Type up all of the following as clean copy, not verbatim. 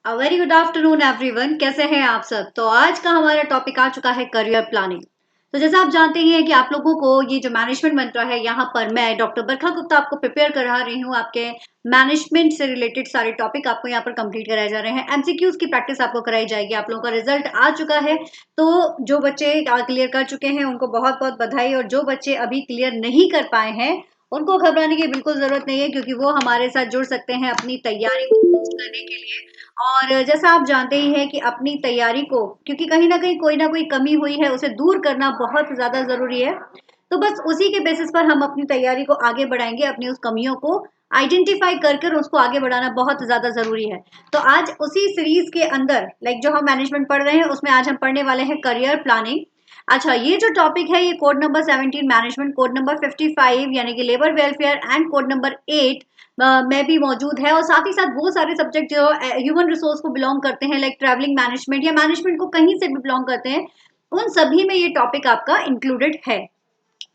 A very good afternoon everyone. कैसे हैं आप सब। तो आज का हमारा टॉपिक आ चुका है करियर प्लानिंग। तो जैसा आप जानते ही हैं कि आप लोगों को ये जो मैनेजमेंट मंत्रा है, यहाँ पर मैं डॉक्टर बरखा गुप्ता आपको प्रिपेयर करा रही हूँ। आपके मैनेजमेंट से रिलेटेड सारे टॉपिक आपको यहाँ पर कंप्लीट कराए जा रहे हैं। एमसीक्यूज की प्रैक्टिस आपको कराई जाएगी। आप लोगों का रिजल्ट आ चुका है। तो जो बच्चे क्लियर कर चुके हैं उनको बहुत बहुत बधाई, और जो बच्चे अभी क्लियर नहीं कर पाए हैं उनको घबराने की बिल्कुल जरूरत नहीं है, क्योंकि वो हमारे साथ जुड़ सकते हैं अपनी तैयारी को बूस्ट करने के लिए। और जैसा आप जानते ही हैं कि अपनी तैयारी को, क्योंकि कहीं ना कोई कमी हुई है, उसे दूर करना बहुत ज्यादा जरूरी है। तो बस उसी के बेसिस पर हम अपनी तैयारी को आगे बढ़ाएंगे। अपनी उस कमियों को आइडेंटिफाई कर कर उसको आगे बढ़ाना बहुत ज्यादा जरूरी है। तो आज उसी सीरीज के अंदर जो हम मैनेजमेंट पढ़ रहे हैं उसमें आज हम पढ़ने वाले हैं करियर प्लानिंग। अच्छा, ये जो टॉपिक है ये code number 17 management, code number 55 यानी कि labour welfare, and code number 8 में भी मौजूद है। और साथ ही साथ वो सारे सब्जेक्ट जो ह्यूमन रिसोर्स को बिलोंग करते हैं, लाइक ट्रैवलिंग मैनेजमेंट या मैनेजमेंट को कहीं से भी बिलोंग करते हैं, उन सभी में ये टॉपिक आपका इंक्लूडेड है।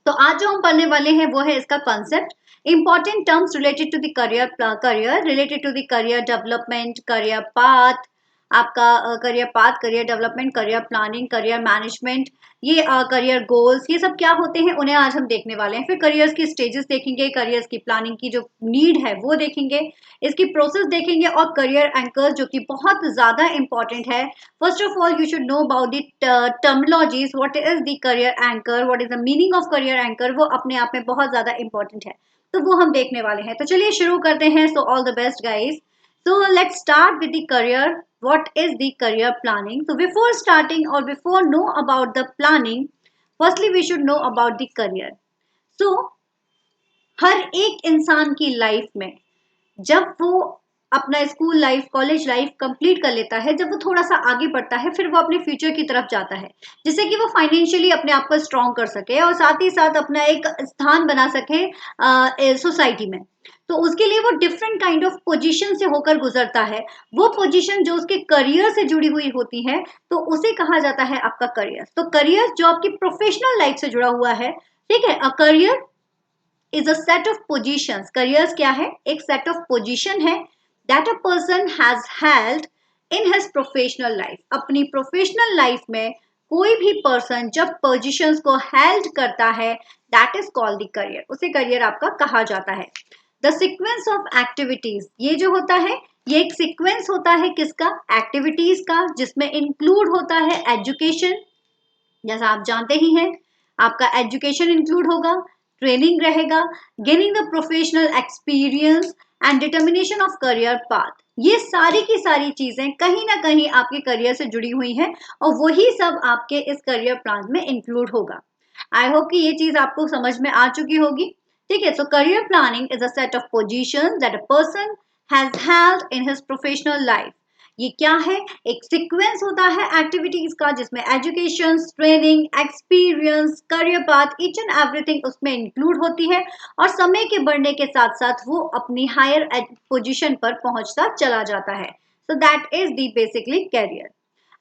तो आज जो हम पढ़ने वाले हैं वो है इसका concept, important terms related to the career related to the career development, career path, आपका career path, career development, career planning, career management, ये करियर गोल्स, ये सब क्या होते हैं उन्हें आज हम देखने वाले हैं। फिर करियर्स की स्टेजेस देखेंगे, करियर्स की प्लानिंग की जो नीड है वो देखेंगे, इसकी प्रोसेस देखेंगे, और करियर एंकर्स जो कि बहुत ज्यादा इंपॉर्टेंट है। First of all, you should know about the terminologies. What is the career anchor? What is the meaning of career anchor? वो अपने आप में बहुत ज्यादा important है। तो वो हम देखने वाले हैं। तो चलिए शुरू करते हैं। So all the best, guys. So let's start with the career. What is the career planning? So before starting or before know about the planning, firstly we should know about the career. So हर एक इंसान की life में जब वो अपना school life, college life complete कर लेता है, जब वो थोड़ा सा आगे बढ़ता है, फिर वो अपने फ्यूचर की तरफ जाता है, जिससे कि वो फाइनेंशियली अपने आप को स्ट्रॉन्ग कर सके और साथ ही साथ अपना एक स्थान बना सके सोसाइटी में। तो उसके लिए वो डिफरेंट काइंड ऑफ पोजीशन से होकर गुजरता है। वो पोजीशन जो उसके करियर से जुड़ी हुई होती है, तो उसे कहा जाता है आपका करियर। तो करियर जो आपकी प्रोफेशनल लाइफ से जुड़ा हुआ है, ठीक है। A career is a set of positions. Careers क्या है? एक सेट ऑफ पोजीशन है that a person has held in his professional life. अपनी प्रोफेशनल लाइफ में कोई भी पर्सन जब पोजीशंस को हेल्ड करता है, that is called the career. उसे करियर आपका कहा जाता है। द सीक्वेंस ऑफ एक्टिविटीज, ये जो होता है ये एक सीक्वेंस होता है किसका? एक्टिविटीज का, जिसमें इंक्लूड होता है एजुकेशन। जैसा आप जानते ही हैं, आपका एजुकेशन इंक्लूड होगा, ट्रेनिंग रहेगा, gaining the professional experience and determination of career path. ये सारी की सारी चीजें कहीं ना कहीं आपके करियर से जुड़ी हुई हैं, और वही सब आपके इस करियर प्लान में इंक्लूड होगा। आई होप कि ये चीज आपको समझ में आ चुकी होगी। ठीक है। सो career planning is a set of positions that a person has held in his professional life. ये क्या है? एक सीक्वेंस होता है एक्टिविटीज का, जिसमें education, training, experience, career path, each and everything उसमें इंक्लूड होती है। और समय के बढ़ने के साथ साथ वो अपनी हायर पोजीशन पर पहुंचता चला जाता है। So that is the basically career.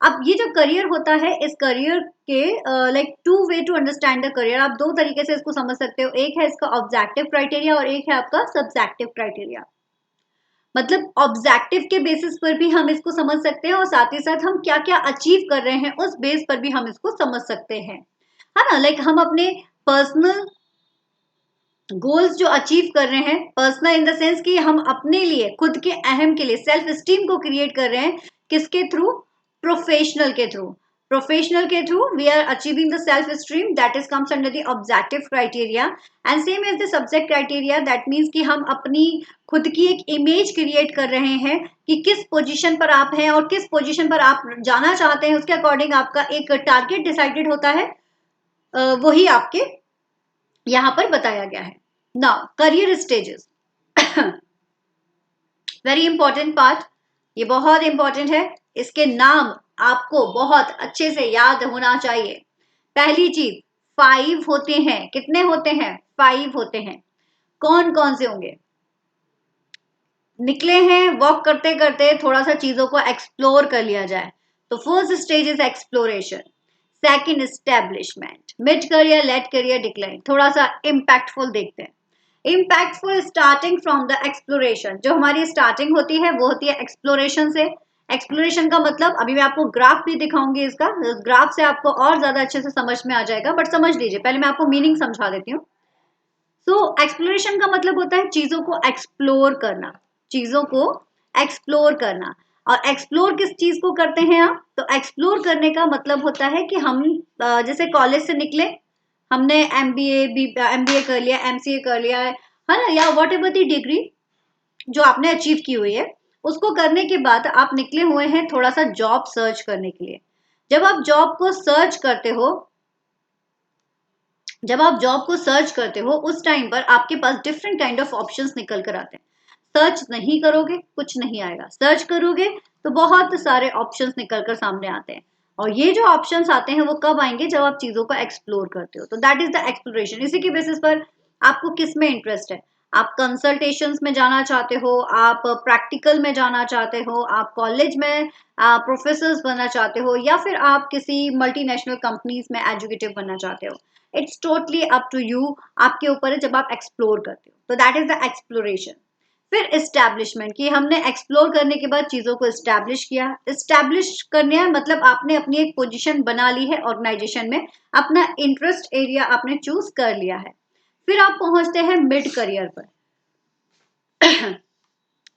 अब ये जो करियर होता है, इस करियर के like to way to understand the career. आप दो तरीके से इसको समझ सकते हो। एक है इसका ऑब्जेक्टिव क्राइटेरिया और एक है आपका सब्जेक्टिव क्राइटेरिया। मतलब ऑब्जेक्टिव के बेसिस पर भी हम इसको समझ सकते हैं, और साथ ही साथ हम क्या क्या अचीव कर रहे हैं उस बेस पर भी हम इसको समझ सकते हैं, है ना। हम अपने पर्सनल गोल्स जो अचीव कर रहे हैं, पर्सनल इन द सेंस कि हम अपने लिए, खुद के अहम के लिए, सेल्फ स्टीम को क्रिएट कर रहे हैं, किसके थ्रू? प्रोफेशनल के थ्रू। प्रोफेशनल के through we are achieving the self esteem, that is comes under the objective criteria. And same is the subject criteria, that means कि हम अपनी खुद की एक इमेज क्रिएट कर रहे हैं कि किस पोजीशन पर आप हैं और किस पोजीशन पर आप जाना चाहते हैं, उसके अकॉर्डिंग आपका एक टारगेट डिसाइडेड होता है। वही आपके यहाँ पर बताया गया है। Now career stages, very important part, ये बहुत इंपॉर्टेंट है। इसके नाम आपको बहुत अच्छे से याद होना चाहिए। पहली चीज, 5 होते हैं। कितने होते हैं? 5 होते हैं। कौन कौन से होंगे? निकले हैं वॉक करते करते, थोड़ा सा चीजों को एक्सप्लोर कर लिया जाए। तो first stage is exploration, second establishment, mid career, late career, decline. थोड़ा सा इम्पैक्टफुल देखते हैं। Impactful starting from the exploration, जो हमारी स्टार्टिंग होती है वो होती है एक्सप्लोरेशन से। एक्सप्लोरेशन का मतलब अभी मैं आपको ग्राफ भी दिखाऊंगी इसका, ग्राफ से आपको और ज्यादा अच्छे से समझ में आ जाएगा, बट समझ लीजिए पहले मैं आपको मीनिंग समझा देती हूँ। सो एक्सप्लोरेशन का मतलब होता है चीजों को एक्सप्लोर करना, चीजों को एक्सप्लोर करना। और एक्सप्लोर किस चीज को करते हैं आप, तो एक्सप्लोर करने का मतलब होता है कि हम जैसे कॉलेज से निकले, हमने एमबीए कर लिया, एमसीए कर लिया है ना, या वॉट एवर दी डिग्री जो आपने अचीव की हुई है, उसको करने के बाद आप निकले हुए हैं थोड़ा सा जॉब सर्च करने के लिए। जब आप जॉब को सर्च करते हो, जब आप जॉब को सर्च करते हो उस टाइम पर आपके पास डिफरेंट काइंड ऑफ ऑप्शंस निकल कर आते हैं। सर्च नहीं करोगे कुछ नहीं आएगा, सर्च करोगे तो बहुत सारे ऑप्शंस निकल कर सामने आते हैं। और ये जो ऑप्शंस आते हैं वो कब आएंगे, जब आप चीजों को एक्सप्लोर करते हो। तो दैट इज द एक्सप्लोरेशन। इसी के बेसिस पर आपको किस में इंटरेस्ट है, आप कंसल्टेशंस में जाना चाहते हो, आप प्रैक्टिकल में जाना चाहते हो, आप कॉलेज में प्रोफेसर्स बनना चाहते हो, या फिर आप किसी मल्टीनेशनल कंपनीज में एजुकेटिव बनना चाहते हो। It's totally up to you, आपके ऊपर है जब आप एक्सप्लोर करते हो। तो दैट इज द एक्सप्लोरेशन। फिर एस्टैब्लिशमेंट, कि हमने एक्सप्लोर करने के बाद चीजों को एस्टैब्लिश किया। एस्टैब्लिश करने है मतलब आपने अपनी एक पोजीशन बना ली है ऑर्गेनाइजेशन में, अपना इंटरेस्ट एरिया आपने चूज कर लिया है। फिर आप पहुंचते हैं मिड करियर पर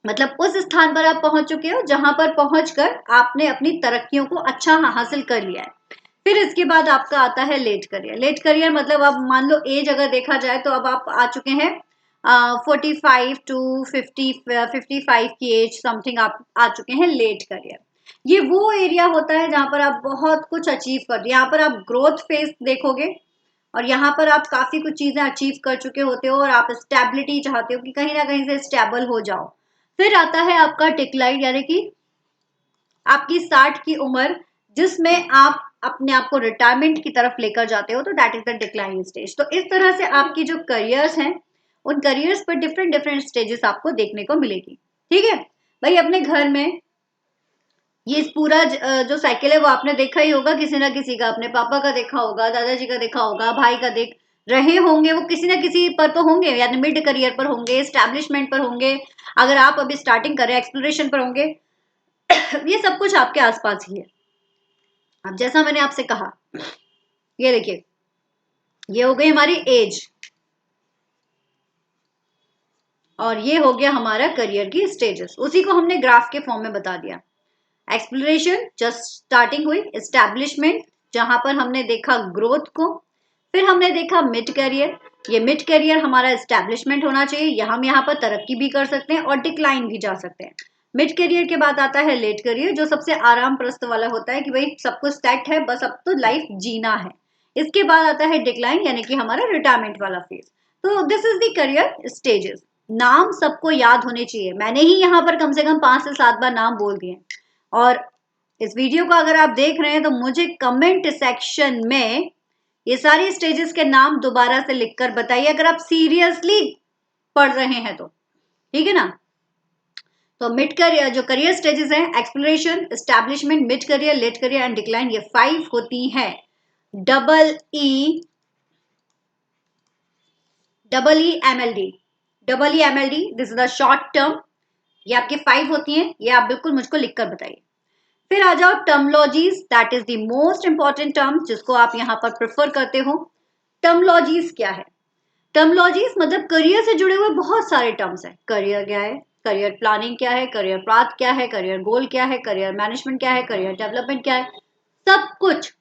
मतलब उस स्थान पर आप पहुंच चुके हो जहां पर पहुंचकर आपने अपनी तरक्कियों को अच्छा हासिल कर लिया है। फिर इसके बाद आपका आता है लेट करियर। लेट करियर मतलब अब मान लो एज अगर देखा जाए तो अब आप आ चुके हैं 45 टू 50 55 की एज समथिंग आप आ चुके हैं लेट करियर। ये वो एरिया होता है जहां पर आप बहुत कुछ अचीव कर दिए, यहाँ पर आप ग्रोथ फेज देखोगे और यहाँ पर आप काफी कुछ चीजें अचीव कर चुके होते हो और आप स्टेबिलिटी चाहते हो कि कहीं ना कहीं से स्टेबल हो जाओ। फिर आता है आपका डिक्लाइन, यानी कि आपकी 60 की उम्र, जिसमें आप अपने आप को रिटायरमेंट की तरफ लेकर जाते हो, तो that is the decline stage. तो इस तरह से आपकी जो करियर्स हैं उन करियर्स पर डिफरेंट डिफरेंट स्टेजेस आपको देखने को मिलेगी। ठीक है भाई, अपने घर में ये पूरा जो साइकिल है वो आपने देखा ही होगा, किसी ना किसी का, अपने पापा का देखा होगा, दादाजी का देखा होगा, भाई का देख रहे होंगे, वो किसी ना किसी पर तो होंगे, यानी मिड करियर पर होंगे, एस्टैब्लिशमेंट पर होंगे, अगर आप अभी स्टार्टिंग करें एक्सप्लोरेशन पर होंगे। ये सब कुछ आपके आसपास ही है। अब जैसा मैंने आपसे कहा, ये देखिए, ये हो गई हमारी एज और ये हो गया हमारा करियर की स्टेजेस, उसी को हमने ग्राफ के फॉर्म में बता दिया। एक्सप्लोरेशन जस्ट स्टार्टिंग हुई, एस्टैब्लिशमेंट जहां पर हमने देखा ग्रोथ को, फिर हमने देखा मिड करियर, ये मिड करियर हमारा एस्टैब्लिशमेंट होना चाहिए, हम यहाँ पर तरक्की भी कर सकते हैं और डिक्लाइन भी जा सकते हैं। मिड करियर के बाद आता है लेट करियर, जो सबसे आराम प्रस्त वाला होता है कि भाई सब कुछ सेट है, बस अब तो लाइफ जीना है। इसके बाद आता है डिक्लाइन, यानी कि हमारा रिटायरमेंट वाला फेज। तो this is the career stages. नाम सबको याद होने चाहिए, मैंने ही यहाँ पर कम से कम 5 से 7 बार नाम बोल दिए। और इस वीडियो को अगर आप देख रहे हैं तो मुझे कमेंट सेक्शन में ये सारी स्टेजेस के नाम दोबारा से लिखकर बताइए, अगर आप सीरियसली पढ़ रहे हैं तो। ठीक है ना। तो मिड करियर जो करियर स्टेजेस हैं, exploration, establishment, mid career, late career and decline, ये 5 होती हैं। Double E M L D, this is the short term. ये आपके 5 होती हैं, ये आप बिल्कुल मुझको लिखकर बताइए। फिर आ जाओ terminologies, that is the most important term जिसको आप यहाँ पर प्रेफर करते हो। टर्मोलॉजीज क्या है, टर्मोलॉजीज मतलब करियर से जुड़े हुए बहुत सारे टर्म्स हैं। करियर क्या है, करियर प्लानिंग क्या है, करियर पाथ क्या है, करियर गोल क्या है, करियर मैनेजमेंट क्या है, करियर डेवलपमेंट क्या है, सब कुछ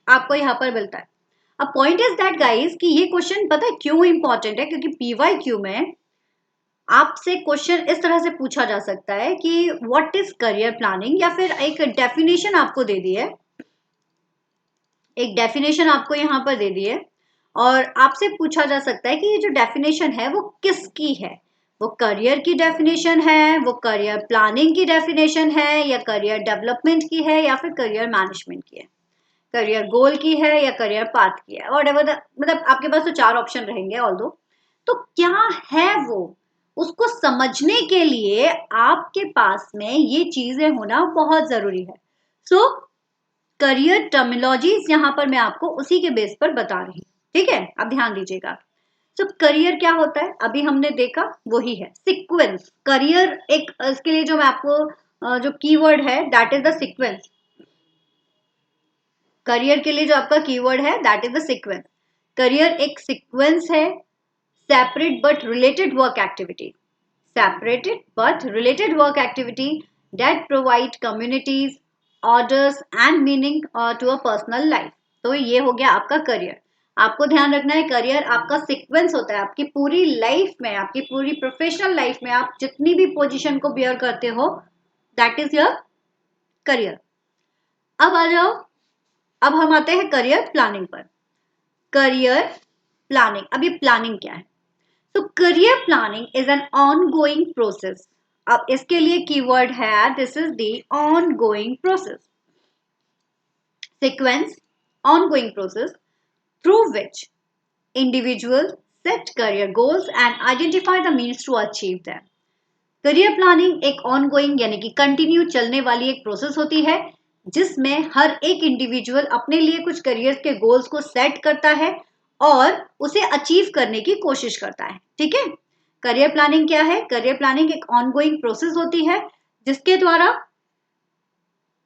आपको यहाँ पर मिलता है। अब पॉइंट इज दैट गाइस कि ये क्वेश्चन पता है क्यों इंपॉर्टेंट है, क्योंकि पीवाईक्यू में आपसे क्वेश्चन इस तरह से पूछा जा सकता है कि व्हाट इज करियर प्लानिंग, या फिर एक डेफिनेशन आपको दे दी है, एक डेफिनेशन आपको यहाँ पर दे दी है और आपसे पूछा जा सकता है कि ये जो डेफिनेशन है वो किसकी है, वो करियर की डेफिनेशन है, वो करियर प्लानिंग की डेफिनेशन है, या करियर डेवलपमेंट की है, या फिर करियर मैनेजमेंट की है, करियर गोल की है, या करियर पाथ की है, और मतलब आपके पास तो 4 ऑप्शन रहेंगे ऑल दो। तो क्या है वो, उसको समझने के लिए आपके पास में ये चीजें होना बहुत जरूरी है। सो करियर टर्मिनोलॉजीज यहाँ पर मैं आपको उसी के बेस पर बता रही हूँ। ठीक है, अब ध्यान दीजिएगा। तो करियर क्या होता है, अभी हमने देखा वही है सीक्वेंस। करियर एक, इसके लिए जो मैं आपको जो कीवर्ड है that is the sequence. Career के लिए जो आपका कीवर्ड है that is the sequence. Career एक सीक्वेंस है, separate but related work activity, separated but related work activity that provide communities, orders and meaning to a personal life। तो ये हो गया आपका करियर। आपको ध्यान रखना है करियर आपका सीक्वेंस होता है। आपकी पूरी लाइफ में, आपकी पूरी प्रोफेशनल लाइफ में आप जितनी भी पोजीशन को बियर करते हो दैट इज योर करियर। अब आ जाओ, अब हम आते हैं करियर प्लानिंग पर। करियर प्लानिंग, अब ये प्लानिंग क्या है? तो career planning is an ongoing process. अब इसके लिए कीवर्ड है this is the ongoing process, sequence, ongoing process through which individual set career goals and identify the means to achieve them. Career planning एक ongoing यानी कि continue चलने वाली एक प्रोसेस होती है जिसमें हर एक इंडिविजुअल अपने लिए कुछ करियर के गोल्स को सेट करता है और उसे अचीव करने की कोशिश करता है। ठीक है, करियर प्लानिंग क्या है? करियर प्लानिंग एक ऑनगोइंग प्रोसेस होती है जिसके द्वारा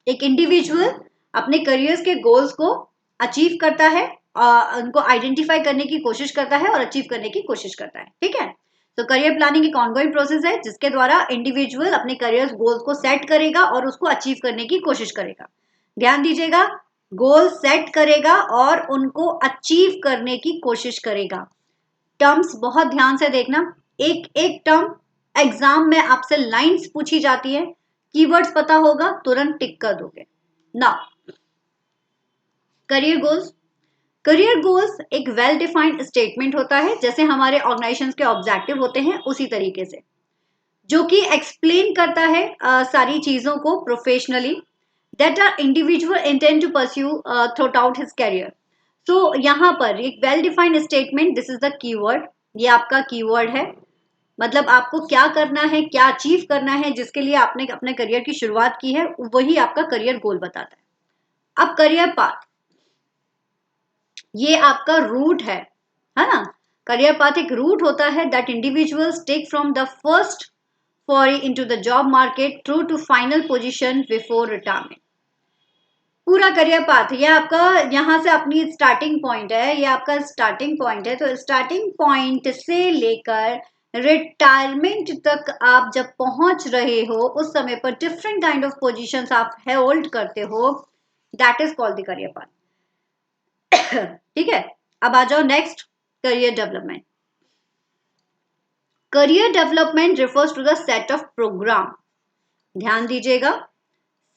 एक इंडिविजुअल अपने करियर के गोल्स को अचीव करता है, उनको आइडेंटिफाई करने की कोशिश करता है और अचीव करने की कोशिश करता है। ठीक है, तो करियर प्लानिंग एक ऑनगोइंग प्रोसेस है जिसके द्वारा इंडिविजुअल अपने करियर गोल्स को सेट करेगा और उसको अचीव करने की कोशिश करेगा। ध्यान दीजिएगा, गोल सेट करेगा और उनको अचीव करने की कोशिश करेगा। टर्म्स बहुत ध्यान से देखना, एक एक टर्म एग्जाम में आपसे लाइंस पूछी जाती है, कीवर्ड्स पता होगा तुरंत टिक कर दोगे। Now career goals, career goals एक वेल डिफाइंड स्टेटमेंट होता है जैसे हमारे ऑर्गेनाइजेशंस के ऑब्जेक्टिव होते हैं उसी तरीके से, जो कि एक्सप्लेन करता है सारी चीजों को professionally that are individual intend to pursue throughout his career. तो यहाँ पर एक well defined statement, this is the keyword, ये आपका कीवर्ड है, मतलब आपको क्या करना है, क्या अचीव करना है, जिसके लिए आपने अपने करियर की शुरुआत की है, वही आपका करियर गोल बताता है। अब करियर पाथ, ये आपका रूट है ना? करियर पाथ एक रूट होता है that individuals take from the first foray into the job market through to final position before retirement. पूरा करियर पाथ ये आपका यहाँ से अपनी स्टार्टिंग पॉइंट है, ये आपका स्टार्टिंग पॉइंट है। तो स्टार्टिंग पॉइंट से लेकर रिटायरमेंट तक आप जब पहुंच रहे हो उस समय पर डिफरेंट काइंड ऑफ पोजीशंस आप होल्ड करते हो, that is called the career path. ठीक है, अब आ जाओ next, career development. Career development refers to the set of program. ध्यान दीजिएगा,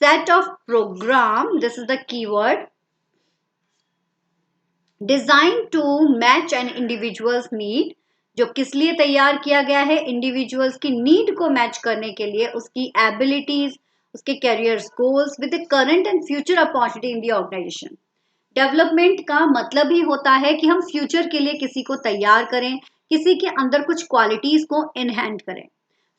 set of program, this is the keyword, designed to match an individual's need, जो किस लिए तैयार किया गया है? इंडिविजुअल्स की नीड को मैच करने के लिए, उसकी एबिलिटीज, उसके career goals with the current and future opportunity in the organization. Development का मतलब ही होता है कि हम फ्यूचर के लिए किसी को तैयार करें, किसी के अंदर कुछ क्वालिटीज को एनहेंस करें।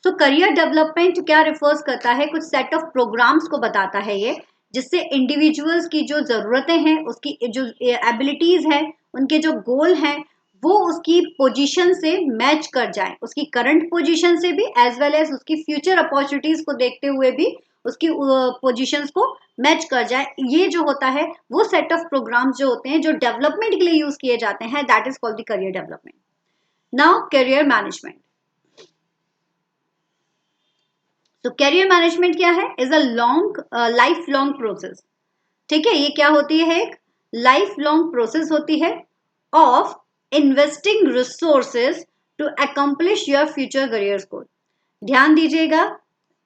तो करियर डेवलपमेंट क्या रिफर्स करता है? कुछ सेट ऑफ प्रोग्राम्स को बताता है ये, जिससे इंडिविजुअल्स की जो जरूरतें हैं, उसकी जो एबिलिटीज है, उनके जो गोल हैं, वो उसकी पोजीशन से मैच कर जाए, उसकी करंट पोजीशन से भी एज वेल एज उसकी फ्यूचर अपॉर्चुनिटीज को देखते हुए भी उसकी पोजीशंस को मैच कर जाए। ये जो होता है वो सेट ऑफ प्रोग्राम्स जो होते हैं जो डेवलपमेंट के लिए यूज किए जाते हैं, that is called the career development. Now career management. तो करियर मैनेजमेंट क्या है? Is a long life long process. ठीक है, ये क्या होती है? एक लाइफ लॉन्ग प्रोसेस होती है of investing resources to accomplish your future career goal. ध्यान दीजिएगा,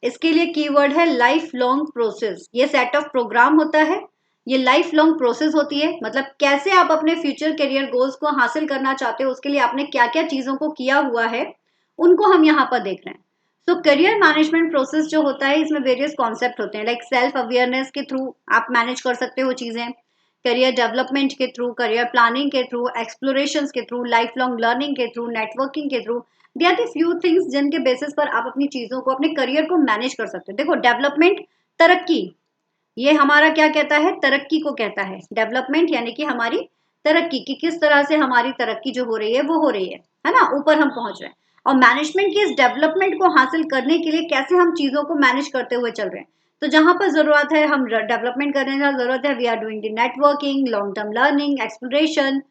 इसके लिए कीवर्ड है लाइफ लॉन्ग प्रोसेस। ये सेट ऑफ प्रोग्राम होता है, ये लाइफ लॉन्ग प्रोसेस होती है, मतलब कैसे आप अपने फ्यूचर करियर गोल्स को हासिल करना चाहते हो, उसके लिए आपने क्या क्या चीजों को किया हुआ है, उनको हम यहाँ पर देख रहे हैं। तो करियर मैनेजमेंट प्रोसेस जो होता है, इसमें वेरियस कॉन्सेप्ट होते हैं, लाइक सेल्फ अवेयरनेस के थ्रू आप मैनेज कर सकते हो चीजें, करियर डेवलपमेंट के थ्रू, करियर प्लानिंग के थ्रू, एक्सप्लोरेशन के थ्रू, लाइफ लॉन्ग लर्निंग के थ्रू, नेटवर्किंग के through. They are the few things जिनके बेसिस पर आप अपनी चीजों को, अपने करियर को मैनेज कर सकते हो। देखो, डेवलपमेंट तरक्की, ये हमारा क्या कहता है? तरक्की को कहता है। डेवलपमेंट यानी कि हमारी तरक्की की, किस तरह से हमारी तरक्की जो हो रही है वो हो रही है ना, ऊपर हम पहुंच रहे हैं। और मैनेजमेंट की इस डेवलपमेंट को हासिल करने के लिए कैसे हम चीजों को मैनेज करते हुए चल रहे हैं। तो जहां पर जरूरत है हम डेवलपमेंट करने की जरूरत है, we are doing the networking, long term learning, exploration,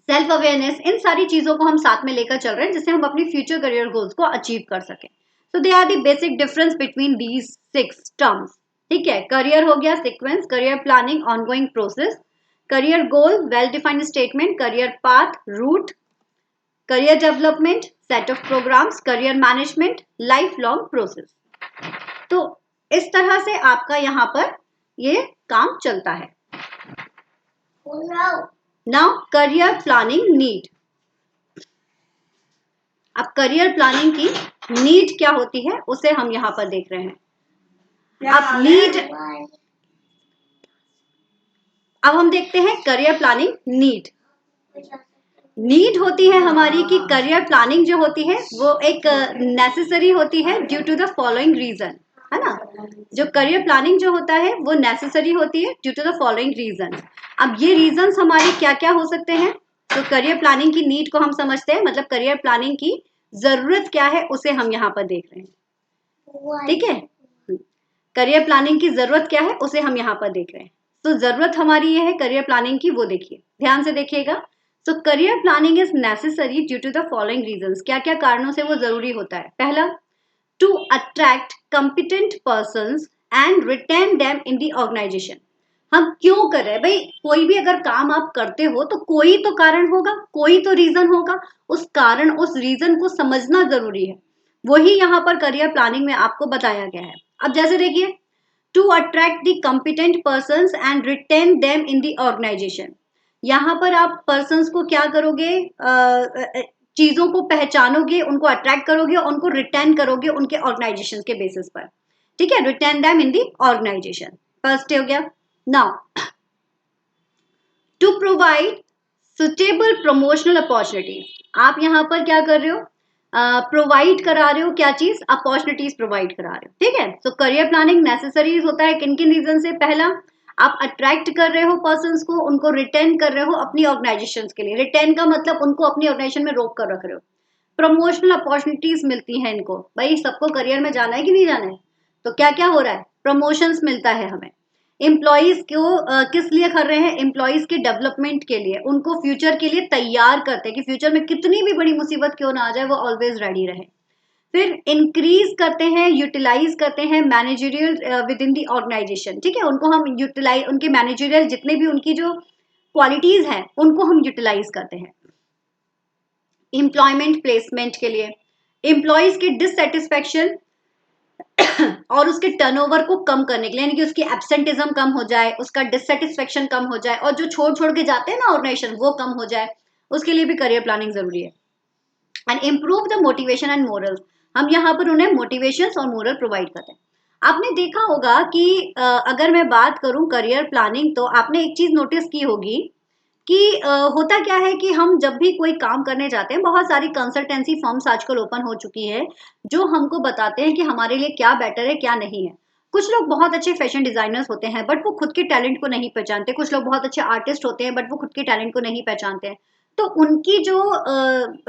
self awareness, इन सारी चीजों को हम साथ में लेकर चल रहे हैं जिससे हम अपनी फ्यूचर करियर गोल्स को अचीव कर सकें। So they are the basic difference between these 6 terms. ठीक है, करियर हो गया sequence, career planning ongoing process, career goal well defined statement, career path route, career development set of programs, career management life long process. तो इस तरह से आपका यहाँ पर ये काम चलता है। Now career planning need. अब करियर प्लानिंग की नीड क्या होती है उसे हम यहाँ पर देख रहे हैं। अब हम देखते हैं करियर प्लानिंग नीड। नीड होती है हमारी कि करियर प्लानिंग जो होती है वो एक नेसेसरी होती है due to the following reason, है ना। जो करियर प्लानिंग जो होता है वो नेसेसरी होती है due to the following reason. अब ये रीजंस हमारे क्या क्या हो सकते हैं। तो करियर प्लानिंग की नीड को हम समझते हैं, मतलब करियर प्लानिंग की जरूरत क्या है उसे हम यहाँ पर देख रहे हैं। ठीक है, करियर प्लानिंग की जरूरत क्या है उसे हम यहाँ पर देख रहे हैं। तो जरूरत हमारी ये है करियर प्लानिंग की, वो देखिए ध्यान से देखिएगा। So career planning is necessary due to the following reasons. क्या क्या कारणों से वो जरूरी होता है। पहला, to attract competent persons and retain them in the organization. हम क्यों कर रहे हैं भाई, कोई भी अगर काम आप करते हो तो कोई तो कारण होगा, कोई तो रीजन होगा, उस कारण उस रीजन को समझना जरूरी है। वही यहाँ पर करियर प्लानिंग में आपको बताया गया है। अब जैसे देखिए, to attract the competent persons and retain them in the organization. यहाँ पर आप पर्संस को क्या करोगे, चीजों को पहचानोगे, उनको अट्रैक्ट करोगे, उनको रिटेन करोगे उनके ऑर्गेनाइजेशन के बेसिस पर। ठीक है, retain them in the organization, first हो गया। Now to provide suitable promotional opportunities. आप यहाँ पर क्या कर रहे हो, प्रोवाइड करा रहे हो, क्या चीज, अपॉर्चुनिटीज प्रोवाइड करा रहे हो। ठीक है, तो करियर प्लानिंग नेसेसरीज होता है किन किन रीजन से। पहला, आप अट्रैक्ट कर रहे हो पर्संस को, उनको रिटेन कर रहे हो अपनी ऑर्गेनाइजेशन के लिए। रिटेन का मतलब उनको अपनी ऑर्गेनाइजेशन में रोक कर रख रहे हो। प्रमोशनल अपॉर्चुनिटीज मिलती है इनको, भाई सबको करियर में जाना है कि नहीं जाना है, तो क्या क्या हो रहा है, प्रमोशंस मिलता है हमें। एम्प्लॉयज को किस लिए कर रहे हैं, एम्प्लॉयज के डेवलपमेंट के लिए, उनको फ्यूचर के लिए तैयार करते हैं कि फ्यूचर में कितनी भी बड़ी मुसीबत क्यों ना आ जाए वो ऑलवेज रेडी रहे। फिर इंक्रीज करते हैं, यूटिलाइज करते हैं managerial within the organization. ठीक है, उनको हम यूटिलाइज, उनके मैनेजरियल जितने भी उनकी जो क्वालिटीज हैं उनको हम यूटिलाइज करते हैं। एम्प्लॉयमेंट प्लेसमेंट के लिए, एम्प्लॉयज के डिससेटिस्फेक्शन और उसके टर्नओवर को कम करने के लिए, यानी कि उसकी एब्सेंटिज्म कम हो जाए, उसका डिससेटिस्फेक्शन कम हो जाए, और जो छोड़ छोड़ के जाते हैं ना ऑर्गेनाइजेशन वो कम हो जाए, उसके लिए भी करियर प्लानिंग जरूरी है। And improve the motivation and morals. हम यहाँ पर उन्हें मोटिवेशन और मोरल प्रोवाइड करते हैं। आपने देखा होगा कि अगर मैं बात करूं करियर प्लानिंग, तो आपने एक चीज नोटिस की होगी कि होता क्या है कि हम जब भी कोई काम करने जाते हैं, बहुत सारी कंसल्टेंसी फर्म्स आजकल ओपन हो चुकी है जो हमको बताते हैं कि हमारे लिए क्या बेटर है क्या नहीं है। कुछ लोग बहुत अच्छे फैशन डिजाइनर्स होते हैं बट वो खुद के टैलेंट को नहीं पहचानते, कुछ लोग बहुत अच्छे आर्टिस्ट होते हैं बट वो खुद के टैलेंट को नहीं पहचानते हैं। तो उनकी जो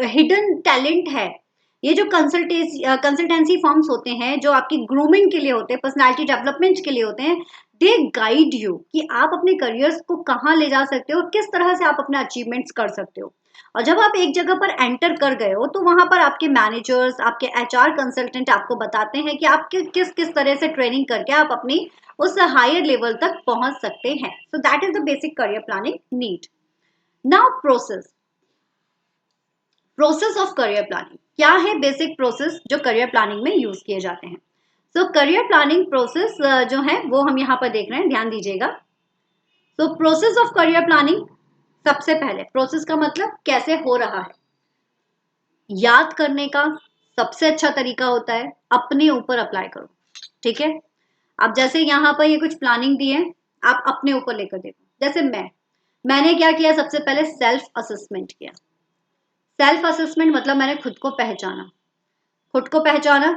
हिडन टैलेंट है, ये जो कंसल्टेंसी फर्म्स होते हैं जो आपकी ग्रूमिंग के लिए होते हैं, पर्सनालिटी डेवलपमेंट के लिए होते हैं, दे गाइड यू कि आप अपने करियर्स को कहाँ ले जा सकते हो, किस तरह से आप अपने अचीवमेंट्स कर सकते हो। और जब आप एक जगह पर एंटर कर गए हो तो वहां पर आपके मैनेजर्स, आपके एचआर कंसल्टेंट आपको बताते हैं कि आप किस किस तरह से ट्रेनिंग करके आप अपनी उस हायर लेवल तक पहुंच सकते हैं। सो that is the basic career planning need. Now process of career planning क्या है, बेसिक प्रोसेस जो करियर प्लानिंग में यूज किए जाते हैं। सो करियर प्लानिंग प्रोसेस जो है वो हम यहाँ पर देख रहे हैं, ध्यान दीजिएगा। तो प्रोसेस ऑफ करियर प्लानिंग, सबसे पहले प्रोसेस का मतलब कैसे हो रहा है, याद करने का सबसे अच्छा तरीका होता है अपने ऊपर अप्लाई करो। ठीक है, अब जैसे यहाँ पर ये कुछ प्लानिंग दी है, आप अपने ऊपर लेकर देखो। जैसे मैंने क्या किया, सबसे पहले सेल्फ असेसमेंट किया। सेल्फ असेसमेंट मतलब मैंने खुद को पहचाना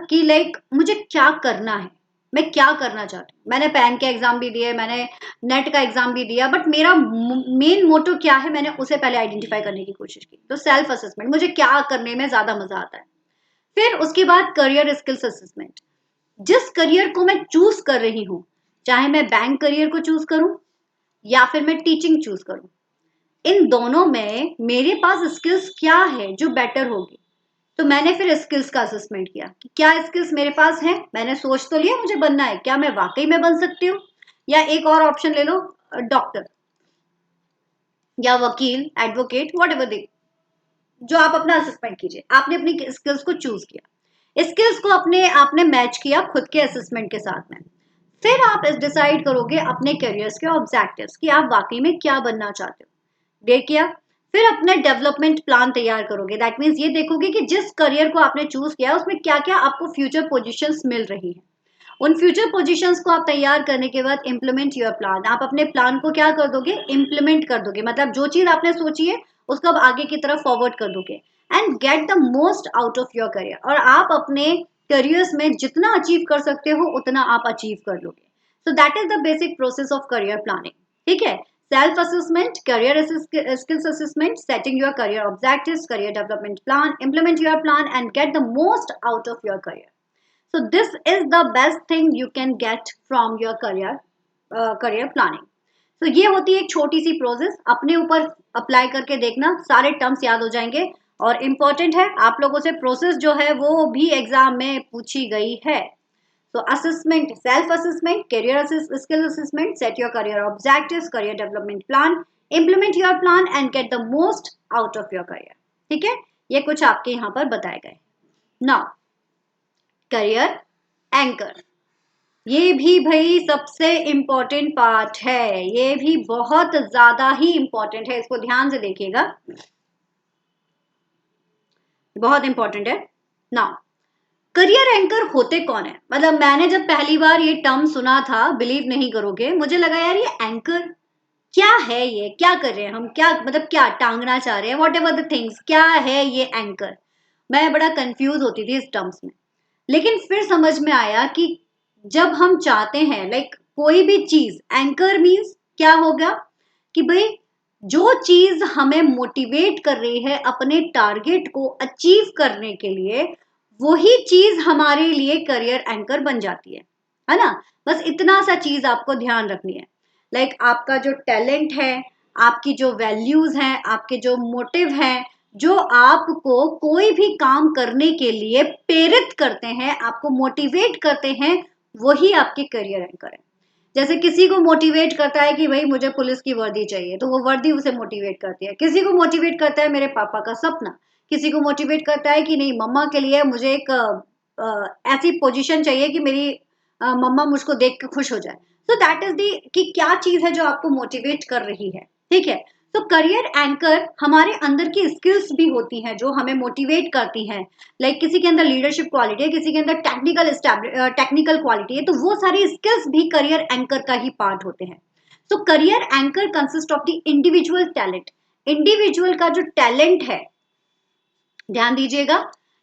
कि लाइक मुझे क्या करना है, मैं क्या करना चाहती हूँ। मैंने पैन के एग्जाम भी दिए, मैंने नेट का एग्जाम भी दिया, बट मेरा मेन मोटिव क्या है, मैंने उसे पहले आइडेंटिफाई करने की कोशिश की। तो सेल्फ असेसमेंट, मुझे क्या करने में ज्यादा मजा आता है। फिर उसके बाद करियर स्किल्स असेसमेंट, जिस करियर को मैं चूज कर रही हूँ, चाहे मैं बैंक करियर को चूज करूं या फिर मैं टीचिंग चूज करूं, इन दोनों में मेरे पास स्किल्स क्या है जो बेटर होगी। तो मैंने फिर स्किल्स का असेसमेंट किया कि क्या स्किल्स मेरे पास हैं। मैंने सोच तो लिया मुझे बनना है, क्या मैं वाकई में बन सकती हूँ। या एक और ऑप्शन ले लो, डॉक्टर या वकील, एडवोकेट, वट एवर दे, जो आप अपना असेसमेंट कीजिए। आपने अपनी स्किल्स को चूज किया, स्किल्स को अपने आपने मैच किया खुद के असेसमेंट के साथ में। फिर आप डिसाइड करोगे अपने करियर्स के ऑब्जेक्टिव्स कि आप वाकई में क्या बनना चाहते हो। देख किया। फिर अपने डेवलपमेंट प्लान तैयार करोगे। दैट मीन्स ये देखोगे कि जिस करियर को आपने चूज किया उसमें क्या क्या आपको फ्यूचर पोजीशंस मिल रही है। उन फ्यूचर पोजीशंस को आप तैयार करने के बाद इम्प्लीमेंट योर प्लान, आप अपने प्लान को क्या कर दोगे, इम्प्लीमेंट कर दोगे। मतलब जो चीज आपने सोची है उसको आप आगे की तरफ फॉरवर्ड कर दोगे and get the most out of your career. और आप अपने करियर्स में जितना अचीव कर सकते हो उतना आप अचीव कर लोगे। सो that is the basic process of career planning. ठीक है, self assessment, career skills assessment, setting your career objectives, career development plan, implement your plan and get the most out of your career. So this is the best thing you can get from your career planning. So ये होती है एक छोटी सी process, अपने ऊपर apply करके देखना, सारे टर्म्स याद हो जाएंगे। और इम्पोर्टेंट है, आप लोगों से प्रोसेस जो है वो भी एग्जाम में पूछी गई है। तो assessment, self assessment, career skill assessment, set your career objectives, career development plan, implement your plan and get the most out of your career. ठीक है, ये कुछ आपके यहाँ पर बताए गए। नाउ करियर एंकर, ये भी भाई सबसे इंपॉर्टेंट पार्ट है, ये भी बहुत ज्यादा ही इंपॉर्टेंट है, इसको ध्यान से देखिएगा, बहुत इंपॉर्टेंट है। नाउ करियर एंकर होते कौन है। मतलब मैंने जब पहली बार ये टर्म सुना था, बिलीव नहीं करोगे, मुझे लगा यार ये एंकर क्या है, ये क्या कर रहे हैं हम, क्या मतलब क्या टांगना चाह रहे हैं, वॉट एवर द थिंग्स, क्या है ये एंकर। मैं बड़ा कंफ्यूज होती थी इस टर्म्स में। लेकिन फिर समझ में आया कि जब हम चाहते हैं लाइक कोई भी चीज, एंकर मीन्स क्या होगा कि भाई जो चीज हमें मोटिवेट कर रही है अपने टारगेट को अचीव करने के लिए, वही चीज हमारे लिए करियर एंकर बन जाती है ना। बस इतना सा चीज आपको ध्यान रखनी है। लाइक आपका जो टैलेंट है, आपकी जो वैल्यूज हैं, आपके जो मोटिव हैं, जो आपको कोई भी काम करने के लिए प्रेरित करते हैं, आपको मोटिवेट करते हैं, वही आपके करियर एंकर है। जैसे किसी को मोटिवेट करता है कि भाई मुझे पुलिस की वर्दी चाहिए, तो वो वर्दी उसे मोटिवेट करती है। किसी को मोटिवेट करता है मेरे पापा का सपना, किसी को मोटिवेट करता है कि नहीं मम्मा के लिए मुझे एक ऐसी पोजीशन चाहिए कि मेरी मम्मा मुझको देख के खुश हो जाए। सो दैट इज दी कि क्या चीज है जो आपको मोटिवेट कर रही है। ठीक है, तो करियर एंकर हमारे अंदर की स्किल्स भी होती हैं जो हमें मोटिवेट करती हैं। लाइक किसी के अंदर लीडरशिप क्वालिटी है, किसी के अंदर टेक्निकल क्वालिटी है, तो वो सारी स्किल्स भी करियर एंकर का ही पार्ट होते हैं। तो career anchor consist of the individual talent, individual का जो टैलेंट है, ध्यान दीजिएगा,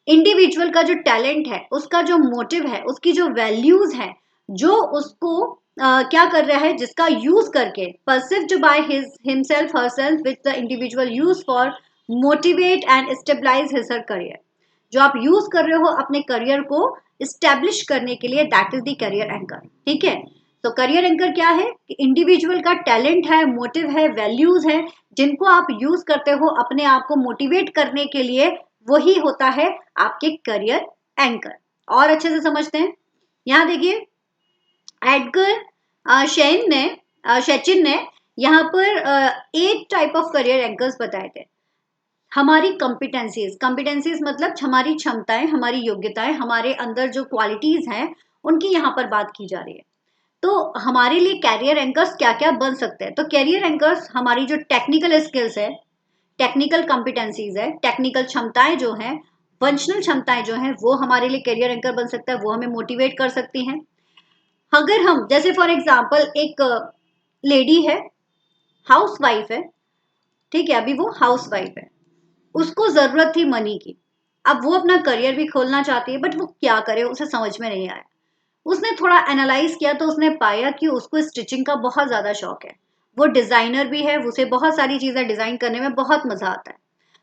इंडिविजुअल का जो टैलेंट है, उसका जो मोटिव है, उसकी जो वैल्यूज है, जो उसको क्या कर रहा है, जिसका यूज करके perceived by himself herself which the individual use for motivate and stabilize his her career, जो आप यूज कर रहे हो अपने करियर को स्टेब्लिश करने के लिए, that is the career anchor. ठीक है, तो करियर एंकर क्या है कि इंडिविजुअल का टैलेंट है, मोटिव है, वैल्यूज है, जिनको आप यूज करते हो अपने आप को मोटिवेट करने के लिए, वही होता है आपके करियर एंकर। और अच्छे से समझते हैं, यहाँ देखिए एडगर शेचिन ने यहाँ पर 8 टाइप ऑफ करियर एंकर्स बताए थे। हमारी कॉम्पिटेंसीज मतलब हमारी क्षमताएं, हमारी योग्यताएं, हमारे अंदर जो क्वालिटीज हैं उनकी यहाँ पर बात की जा रही है। तो हमारे लिए कैरियर एंकर्स क्या क्या बन सकते हैं। तो कैरियर एंकर्स हमारी जो टेक्निकल स्किल्स है, टेक्निकल कॉम्पिटेंसीज है, टेक्निकल क्षमताएं जो हैं, फंक्शनल क्षमताएं जो हैं, वो हमारे लिए करियर एंकर बन सकता है, वो हमें मोटिवेट कर सकती हैं। अगर हम जैसे फॉर एग्जाम्पल एक लेडी है, हाउस वाइफ है, ठीक है, अभी वो हाउस वाइफ है, उसको जरूरत थी मनी की, अब वो अपना करियर भी खोलना चाहती है, बट वो क्या करे, उसे समझ में नहीं आया। उसने थोड़ा एनालाइज किया तो उसने पाया कि उसको स्टिचिंग का बहुत ज़्यादा शौक है। वो डिज़ाइनर भी है, उसे बहुत सारी चीज़ें डिज़ाइन करने में बहुत मज़ा आता है।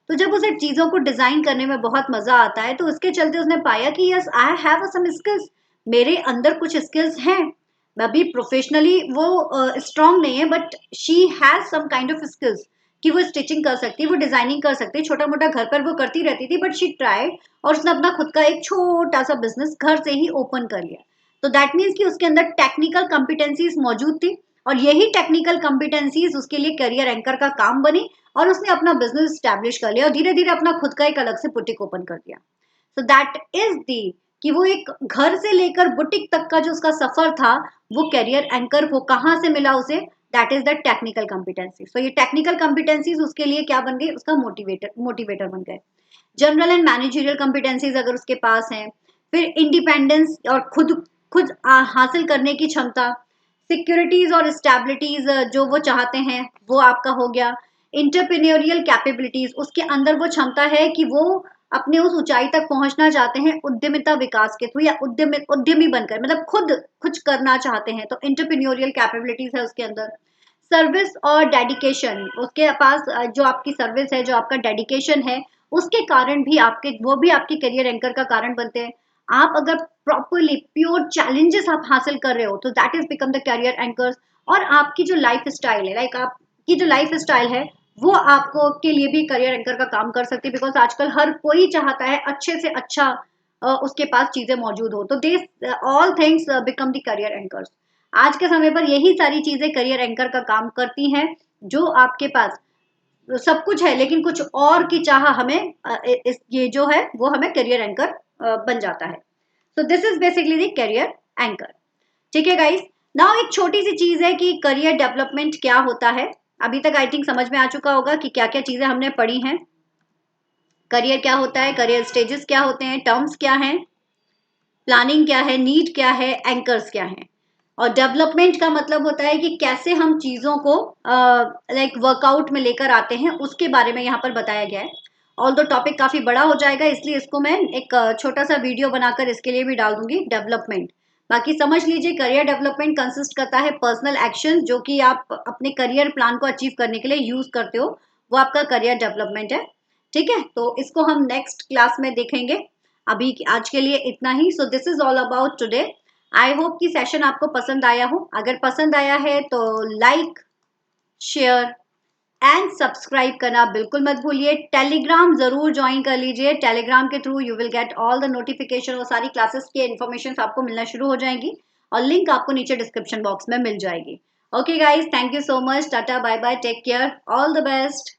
तो जब उसे चीज़ों को डिज़ाइन करने में बहुत मज़ा आता है, तो उसके चलते उसने पाया कि yes I have some skills, मेरे अंदर कुछ स्किल्स हैं। अभी प्रोफेशनली वो स्ट्रांग नहीं है, but she has some kind of skills कि वो स्टिचिंग कर सकती है, वो डिजाइनिंग कर सकती है, छोटा मोटा घर पर वो करती रहती थी, बट शी ट्राइड और उसने अपना खुद का एक छोटा सा बिजनेस घर से ही ओपन कर लिया। तो दैट मीन्स कि उसके अंदर टेक्निकल कॉम्पिटेंसीज मौजूद थी, और यही टेक्निकल कॉम्पिटेंसीज उसके लिए करियर एंकर का काम बनी, और उसने अपना बिजनेस स्टैब्लिश कर लिया और धीरे धीरे अपना खुद का एक अलग से बुटीक ओपन कर दिया। सो दैट इज दी कि वो एक घर से लेकर बुटीक तक का जो उसका सफर था, वो करियर एंकर वो कहाँ से मिला उसे, that is the technical competency. So ये टेक्निकल कॉम्पिटेंसीज उसके लिए क्या बन गई, उसका मोटिवेटर बन गए। जनरल एंड मैनेजरियल कॉम्पिटेंसीज अगर उसके पास हैं, फिर इंडिपेंडेंस और खुद खुद हासिल करने की क्षमता, सिक्योरिटीज और स्टेबिलिटीज जो वो चाहते हैं वो आपका हो गया। इंटरप्रेन्योरियल कैपेबिलिटीज, उसके अंदर वो क्षमता है कि वो अपने उस ऊंचाई तक पहुंचना चाहते हैं उद्यमिता विकास के थ्रू, या उद्यमी बनकर, मतलब खुद कुछ करना चाहते हैं, तो इंटरप्रेन्योरियल कैपेबिलिटीज है उसके अंदर। सर्विस और डेडिकेशन, उसके पास जो आपकी सर्विस है, जो आपका डेडिकेशन है, उसके कारण भी आपके वो भी आपके करियर एंकर का कारण बनते हैं। आप अगर प्रॉपरली प्योर चैलेंजेस आप हासिल कर रहे हो, तो that is become the career anchors. और आपकी जो लाइफ स्टाइल है, लाइक आपकी जो लाइफ स्टाइल है, वो आपको के लिए भी करियर एंकर का काम कर सकती है, बिकॉज आजकल हर कोई चाहता है अच्छे से अच्छा उसके पास चीजें मौजूद हो, तो they all things become the career anchors. आज के समय पर यही सारी चीजें करियर एंकर का काम करती हैं। जो आपके पास सब कुछ है लेकिन कुछ और की चाह हमें ये जो है वो हमें करियर एंकर बन जाता है। सो this is basically the career anchor. ठीक है गाइस, नाउ एक छोटी सी चीज है कि करियर डेवलपमेंट क्या होता है। अभी तक आई थिंक समझ में आ चुका होगा कि क्या क्या चीजें हमने पढ़ी हैं। करियर क्या होता है, करियर स्टेजेस क्या होते हैं, टर्म्स क्या हैं, प्लानिंग क्या है, नीड क्या है, एंकर्स क्या है। और डेवलपमेंट का मतलब होता है कि कैसे हम चीजों को लाइक वर्कआउट में लेकर आते हैं, उसके बारे में यहाँ पर बताया गया है। ऑल दो टॉपिक काफी बड़ा हो जाएगा, इसलिए इसको मैं एक छोटा सा वीडियो बनाकर इसके लिए भी डाल दूंगी, डेवलपमेंट। बाकी समझ लीजिए, करियर डेवलपमेंट कंसिस्ट करता है पर्सनल एक्शन जो कि आप अपने करियर प्लान को अचीव करने के लिए यूज करते हो, वो आपका करियर डेवलपमेंट है। ठीक है, तो इसको हम नेक्स्ट क्लास में देखेंगे। अभी आज के लिए इतना ही। So this is all about today. I hope कि सेशन आपको पसंद आया हो। अगर पसंद आया है तो लाइक, शेयर एंड सब्सक्राइब करना बिल्कुल मत भूलिए। टेलीग्राम जरूर ज्वाइन कर लीजिए, टेलीग्राम के through you will get all the notification, और सारी क्लासेस की इन्फॉर्मेशन आपको मिलना शुरू हो जाएंगी, और लिंक आपको नीचे डिस्क्रिप्शन बॉक्स में मिल जाएगी। Okay guys, thank you so much, tata bye bye, take care, all the best.